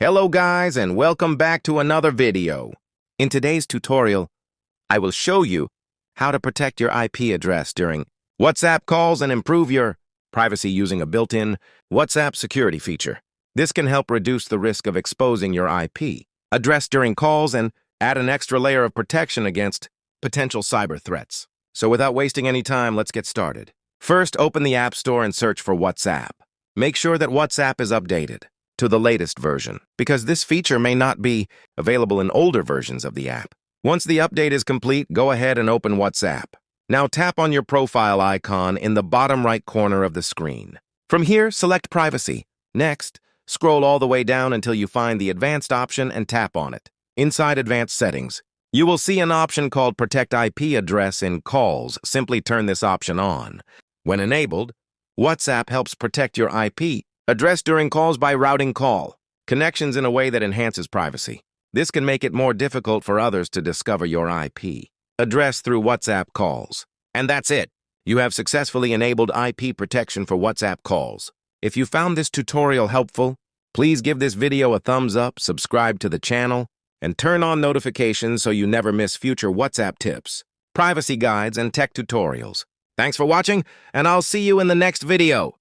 Hello guys and welcome back to another video. In today's tutorial, I will show you how to protect your IP address during WhatsApp calls and improve your privacy using a built-in WhatsApp security feature. This can help reduce the risk of exposing your IP address during calls and add an extra layer of protection against potential cyber threats. So without wasting any time, let's get started. First, open the App Store and search for WhatsApp. Make sure that WhatsApp is updated to the latest version, because this feature may not be available in older versions of the app. Once the update is complete, go ahead and open WhatsApp. Now tap on your profile icon in the bottom right corner of the screen. From here, select Privacy. Next, scroll all the way down until you find the Advanced option and tap on it. Inside Advanced Settings, you will see an option called Protect IP Address in Calls. Simply turn this option on. When enabled, WhatsApp helps protect your IP address during calls by routing call connections in a way that enhances privacy. This can make it more difficult for others to discover your IP address through WhatsApp calls. And that's it. You have successfully enabled IP protection for WhatsApp calls. If you found this tutorial helpful, please give this video a thumbs up, subscribe to the channel, and turn on notifications so you never miss future WhatsApp tips, privacy guides, and tech tutorials. Thanks for watching, and I'll see you in the next video.